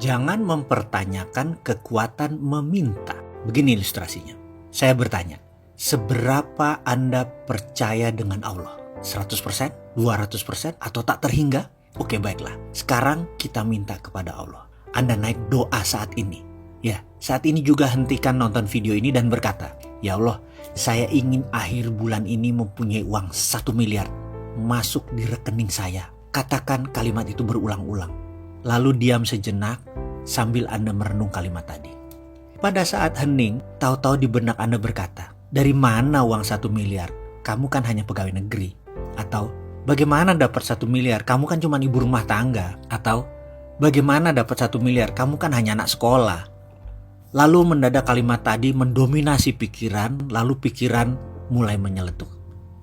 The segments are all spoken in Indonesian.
Jangan mempertanyakan kekuatan meminta. Begini ilustrasinya. Saya bertanya, seberapa Anda percaya dengan Allah? 100%? 200%? Atau tak terhingga? Oke, baiklah. Sekarang kita minta kepada Allah. Anda naik doa saat ini. Ya, saat ini juga hentikan nonton video ini dan berkata, ya Allah, saya ingin akhir bulan ini mempunyai uang 1 miliar masuk di rekening saya. Katakan kalimat itu berulang-ulang. Lalu diam sejenak sambil Anda merenung kalimat tadi. Pada saat hening, tahu-tahu di benak Anda berkata, dari mana uang 1 miliar? Kamu kan hanya pegawai negeri. Atau, bagaimana dapat 1 miliar? Kamu kan cuma ibu rumah tangga. Atau, bagaimana dapat 1 miliar? Kamu kan hanya anak sekolah. Lalu mendadak kalimat tadi mendominasi pikiran, lalu pikiran mulai menyeletuk.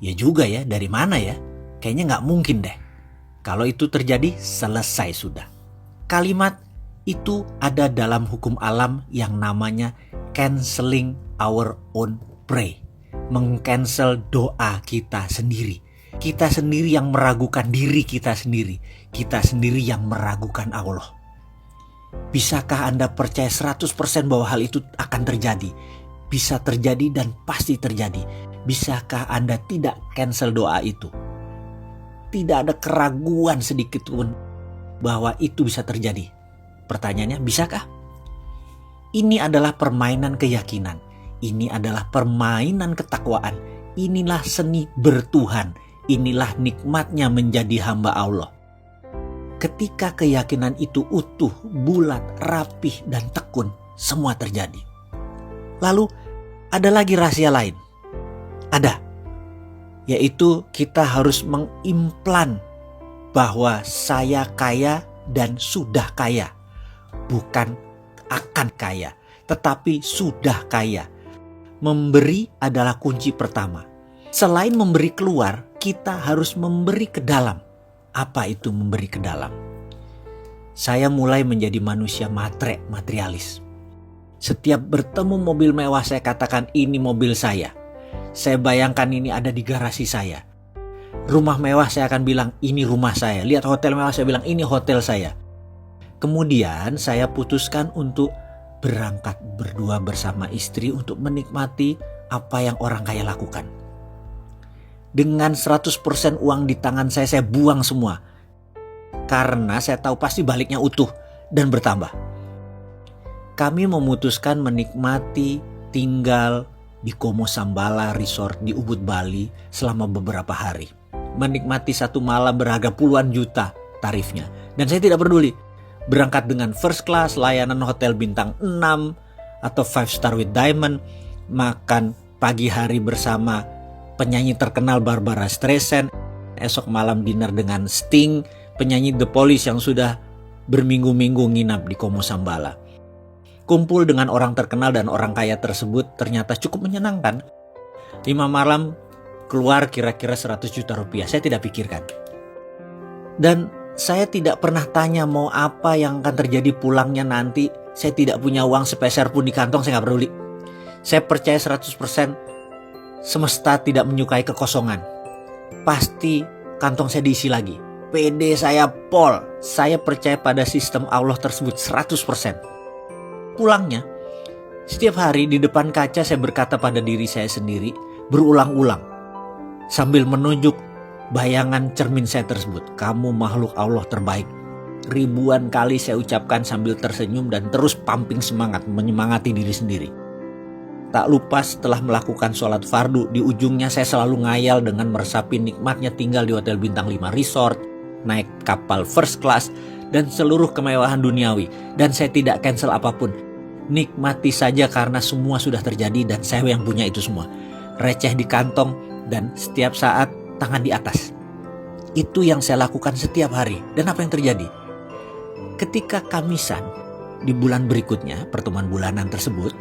Ya juga ya, dari mana ya? Kayaknya nggak mungkin deh. Kalau itu terjadi, selesai sudah. Kalimat itu ada dalam hukum alam yang namanya canceling our own pray. Meng-cancel doa kita sendiri. Kita sendiri yang meragukan diri kita sendiri. Kita sendiri yang meragukan Allah. Bisakah Anda percaya 100% bahwa hal itu akan terjadi? Bisa terjadi dan pasti terjadi. Bisakah Anda tidak cancel doa itu? Tidak ada keraguan sedikit pun bahwa itu bisa terjadi. Pertanyaannya, bisakah? Ini adalah permainan keyakinan. Ini adalah permainan ketakwaan. Inilah seni bertuhan. Inilah nikmatnya menjadi hamba Allah. Ketika keyakinan itu utuh, bulat, rapih, dan tekun, semua terjadi. Lalu, ada lagi rahasia lain. Ada. Yaitu kita harus mengimplan bahwa saya kaya dan sudah kaya. Bukan akan kaya, tetapi sudah kaya. Memberi adalah kunci pertama. Selain memberi keluar, kita harus memberi ke dalam. Apa itu memberi ke dalam? Saya mulai menjadi manusia materialis. Setiap bertemu mobil mewah saya katakan ini mobil saya. Saya bayangkan ini ada di garasi saya. Rumah mewah saya akan bilang ini rumah saya. Lihat hotel mewah saya bilang ini hotel saya. Kemudian saya putuskan untuk berangkat berdua bersama istri untuk menikmati apa yang orang kaya lakukan. Dengan 100% uang di tangan saya buang semua. Karena saya tahu pasti baliknya utuh dan bertambah. Kami memutuskan menikmati tinggal di Como Sambala Resort di Ubud, Bali selama beberapa hari. Menikmati satu malam berharga puluhan juta tarifnya. Dan saya tidak peduli. Berangkat dengan first class, layanan hotel bintang 6 atau 5 star with diamond. Makan pagi hari bersama penyanyi terkenal Barbara Streisand. Esok malam dinner dengan Sting, penyanyi The Police yang sudah berminggu-minggu nginap di Como Sambala. Kumpul dengan orang terkenal dan orang kaya tersebut ternyata cukup menyenangkan. 5 malam keluar kira-kira 100 juta rupiah. Saya tidak pikirkan. Dan saya tidak pernah tanya mau apa yang akan terjadi pulangnya nanti. Saya tidak punya uang sepeser pun di kantong, saya gak peduli. Saya percaya 100% semesta tidak menyukai kekosongan. Pasti kantong saya diisi lagi. PD saya pol. Saya percaya pada sistem Allah tersebut 100%. Pulangnya, setiap hari di depan kaca saya berkata pada diri saya sendiri berulang-ulang sambil menunjuk bayangan cermin saya tersebut. Kamu makhluk Allah terbaik. Ribuan kali saya ucapkan sambil tersenyum dan terus pumping semangat, menyemangati diri sendiri. Tak lupa setelah melakukan sholat fardu, di ujungnya saya selalu ngayal dengan meresapi nikmatnya tinggal di hotel bintang 5 resort, naik kapal first class, dan seluruh kemewahan duniawi. Dan saya tidak cancel apapun. Nikmati saja karena semua sudah terjadi dan saya yang punya itu semua. Receh di kantong dan setiap saat tangan di atas. Itu yang saya lakukan setiap hari. Dan apa yang terjadi? Ketika Kamisan di bulan berikutnya, pertemuan bulanan tersebut,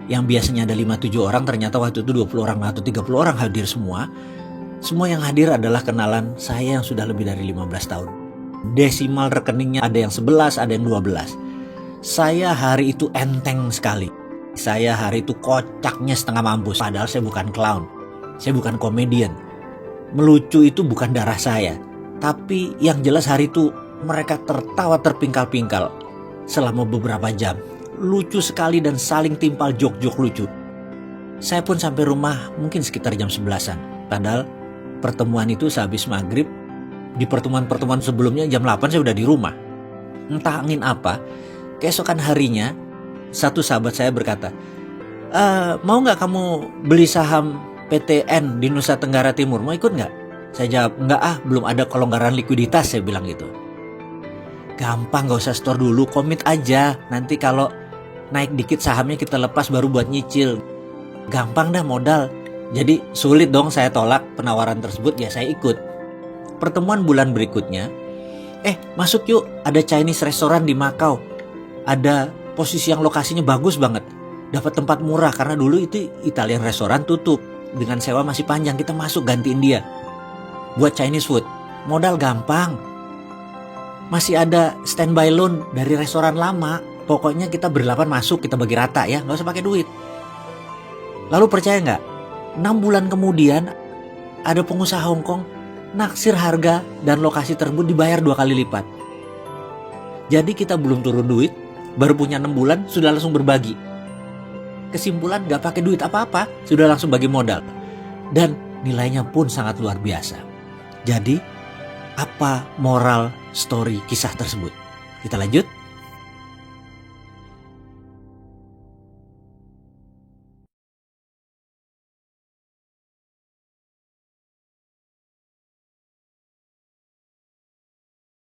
yang biasanya ada 5-7 orang, ternyata waktu itu 20 orang atau 30 orang hadir semua. Semua yang hadir adalah kenalan saya yang sudah lebih dari 15 tahun. Desimal rekeningnya ada yang 11, ada yang 12. Saya hari itu enteng sekali. Saya hari itu kocaknya setengah mampus. Padahal saya bukan clown. Saya bukan komedian. Melucu itu bukan darah saya. Tapi yang jelas hari itu mereka tertawa terpingkal-pingkal. selama beberapa jam. Lucu sekali dan saling timpal jok-jok lucu. Saya pun sampai rumah mungkin sekitar jam 11-an. Padahal pertemuan itu sehabis maghrib. Di pertemuan-pertemuan sebelumnya jam 8 saya udah di rumah. Entah angin apa, keesokan harinya satu sahabat saya berkata, mau gak kamu beli saham PTN di Nusa Tenggara Timur, mau ikut gak? Saya jawab, enggak belum ada kelonggaran likuiditas, saya bilang gitu. Gampang, gak usah store dulu, komit aja. Nanti kalau naik dikit sahamnya kita lepas baru buat nyicil. Gampang dah modal. Jadi sulit dong saya tolak penawaran tersebut, ya saya ikut. Pertemuan bulan berikutnya, masuk yuk, ada Chinese restoran di Macau. Ada posisi yang lokasinya bagus banget. Dapat tempat murah karena dulu itu Italian restoran tutup. Dengan sewa masih panjang, kita masuk gantiin dia. Buat Chinese food, modal gampang. Masih ada standby loan dari restoran lama. Pokoknya kita berdelapan masuk, kita bagi rata ya, gak usah pakai duit. Lalu percaya gak? 6 bulan kemudian ada pengusaha Hong Kong naksir harga dan lokasi tersebut dibayar 2 kali lipat. Jadi kita belum turun duit, baru punya 6 bulan sudah langsung berbagi. Kesimpulan gak pakai duit apa-apa, sudah langsung bagi modal. Dan nilainya pun sangat luar biasa. Jadi apa moral story kisah tersebut? Kita lanjut.